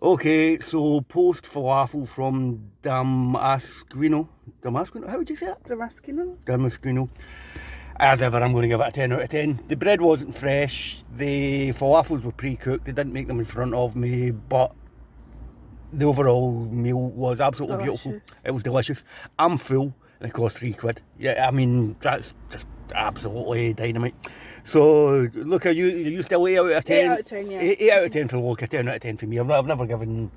Okay, so post falafel from Damasceno, how would you say that? Damasceno. Damasceno. As ever, I'm going to give it a 10 out of 10. The bread wasn't fresh, the falafels were pre-cooked, they didn't make them in front of me, but the overall meal was absolutely beautiful. It was delicious. I'm full, and it cost £3. Yeah, I mean, that's just absolutely dynamite. So, look, are you still 8 out of 10? 8 out of 10, yeah. 8 out of 10 for Look, 10 out of 10 for me. I've never given...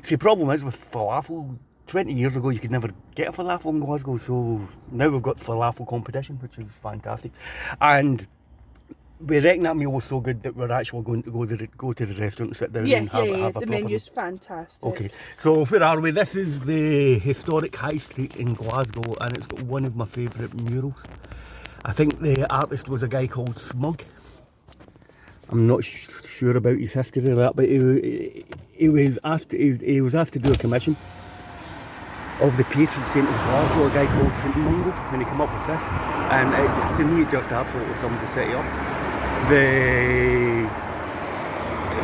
See, the problem is with falafel, 20 years ago you could never get a falafel in Glasgow, so now we've got falafel competition, which is fantastic. And we reckon that meal was so good that we're actually going to go to the restaurant and sit down and have a the proper menu's meal. fantastic. Okay, so where are we? This is the historic High Street in Glasgow, and it's got one of my favourite murals. I think the artist was a guy called Smug. I'm not sure about his history of that, but he was asked to do a commission of the patron saint of Glasgow, a guy called St Mungo, when he came up with this, and to me it just absolutely sums the city up.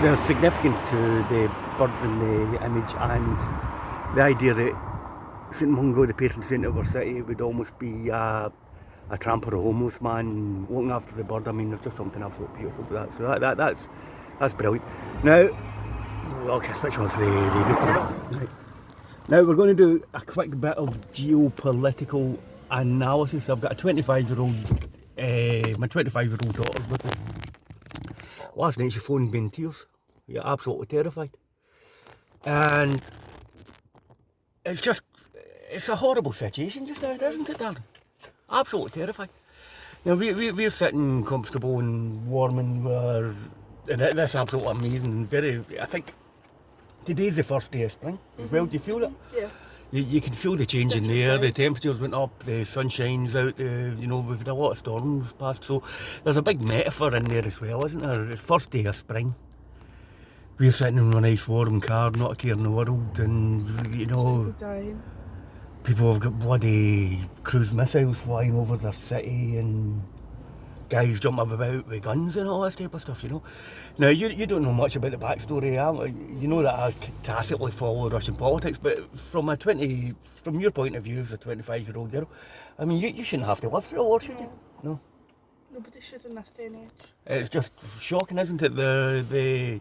There's significance to the birds in the image, and the idea that St Mungo, the patron saint of our city, would almost be a tramp or a homeless man looking after the bird. I mean, there's just something absolutely beautiful about that. So that's brilliant. Now, okay, switch on to the right. Now we're going to do a quick bit of geopolitical analysis. I've got a 25-year-old, my 25-year-old daughter with me. Last night she phoned me in tears. Yeah, absolutely terrified. And it's a horrible situation just now, isn't it, darling? Absolutely terrified. Now we're sitting comfortable and warm, and that's absolutely amazing. I think today's the first day of spring as well. Do you feel that? Yeah. You can feel the change in the air. The temperatures went up, the sun shines out. We've had a lot of storms past, so there's a big metaphor in there as well, isn't there? It's first day of spring. We're sitting in a nice warm car, not a care in the world, and People dying. People have got bloody cruise missiles flying over their city, and guys jumping about with guns and all this type of stuff, Now, you don't know much about the backstory. You know that I tacitly follow Russian politics, but from your point of view as a 25-year-old girl, I mean, you shouldn't have to live through a war, should you? No. Nobody should in this day and age. It's just shocking, isn't it?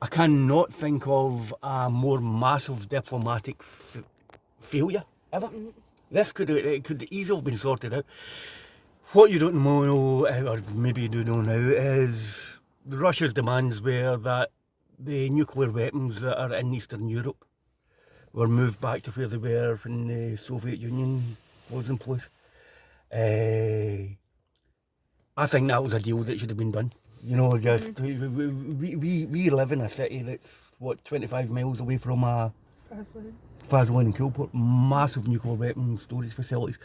I cannot think of a more massive diplomatic failure ever. This could easily have been sorted out. What you don't know, or maybe you do know now, is Russia's demands were that the nuclear weapons that are in Eastern Europe were moved back to where they were when the Soviet Union was in place. I think that was a deal that should have been done. We live in a city that's 25 miles away from Faslane and Coolport, massive nuclear weapons storage facilities.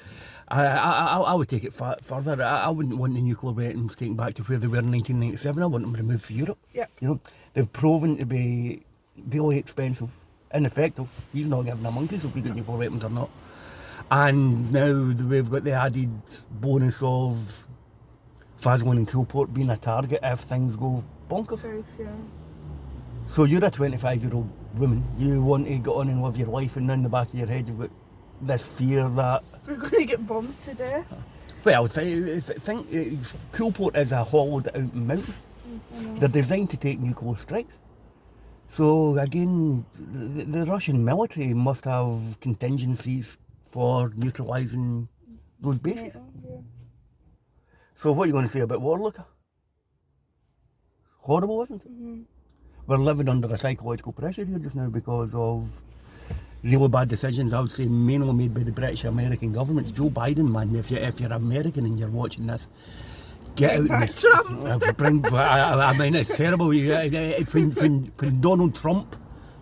I would take it further. I wouldn't want the nuclear weapons taken back to where they were in 1997. I want them removed for Europe. Yep. They've proven to be really expensive, ineffective. He's not giving a monkey's if we got nuclear weapons or not. And now we've got the added bonus of Faslane and Coolport being a target if things go bonkers. Safe, yeah. So you're a 25-year-old woman, you want to get on and live your life, and in the back of your head you've got this fear that... We're going to get bombed to death. Well, think Coolport is a hollowed out mountain. They're designed to take nuclear strikes. So again, the Russian military must have contingencies for neutralising those bases. Yeah. So what are you going to say about war, Luca? Horrible, isn't it? We're living under a psychological pressure here just now because of really bad decisions, I would say, mainly made by the British American governments. Joe Biden, man, if you're American and you're watching this, get out Back Trump. I mean, it's terrible. When Donald Trump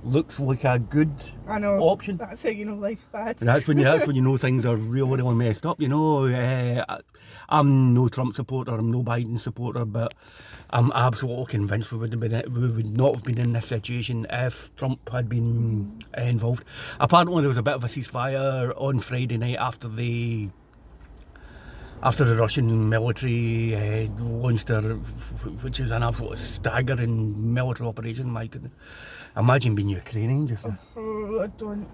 looks like a good option, that's how you know life's bad. That's when you know things are really messed up. I'm no Trump supporter, I'm no Biden supporter, but I'm absolutely convinced we would not have been in this situation if Trump had been involved. Apparently there was a bit of a ceasefire on Friday night after the after the Russian military launched their, which is an absolute staggering military operation. My goodness, imagine being Ukrainian just now. Oh, I don't.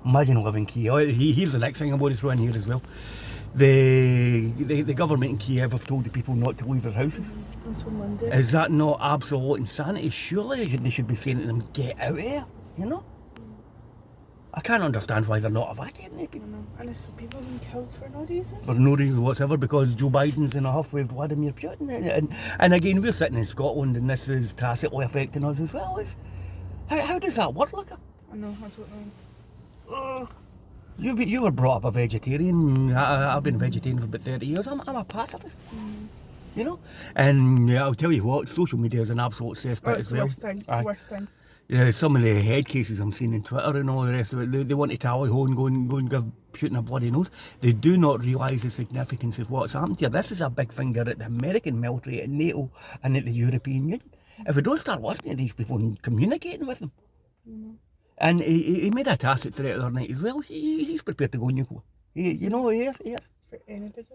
Imagine living in Kiev. Here's the next thing I'm going to throw in here as well. The government in Kiev have told the people not to leave their houses. Until Monday. Is that not absolute insanity? Surely they should be saying to them, get out of here, you know? I can't understand why they're not evacuating the people. I know. And it's people being killed for no reason. For no reason whatsoever, because Joe Biden's in a huff with Vladimir Putin. And again, we're sitting in Scotland and this is tacitly affecting us as well. How does that work, Luca? I know, I don't know. You were brought up a vegetarian. I've been a vegetarian for about 30 years. I'm a pacifist. You know? And I'll tell you what, social media is an absolute cesspit It's as the well. worst thing. Aye. Worst thing. Yeah, some of the head cases I'm seeing on Twitter and all the rest of it, they want to tally ho and go and give Putin a bloody nose. They do not realise the significance of what's happened here. This is a big finger at the American military, at NATO and at the European Union. If we don't start listening to these people and communicating with them. And he made a tacit threat the other night as well. He's prepared to go nuclear. You know, he is. For anybody.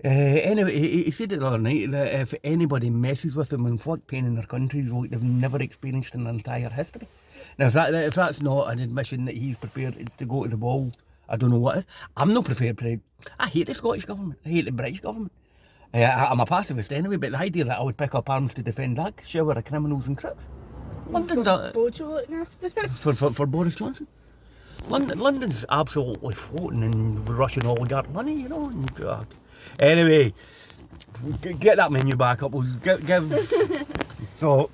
Anyway, he said it the other night that if anybody messes with them and inflict pain in their countries like they've never experienced in their entire history. Now, if that's not an admission that he's prepared to go to the ball, I don't know what is. I'm not prepared for it. I hate the Scottish government. I hate the British government. I'm a pacifist anyway, but the idea that I would pick up arms to defend that shower of criminals and crooks. London's Bojo looking after us. for Boris Johnson. London's absolutely floating in Russian oligarch money, you know. And, anyway, get that menu back up. We'll give so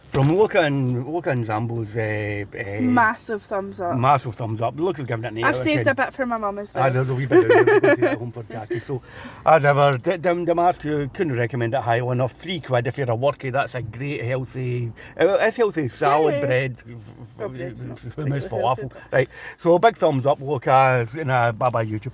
from Luca and Zambo's Massive thumbs up. massive thumbs up. Luca's giving it an 8 I've out of saved 10. a bit for my mum as well. There's a wee bit of home for Jackie. So, as ever, Damascus, you couldn't recommend it highly enough. £3 if you're a workie. That's a great healthy. It's healthy salad, bread, bread's not hummus, particularly falafel. healthy. Right. So, big thumbs up, Luca, and bye bye YouTube.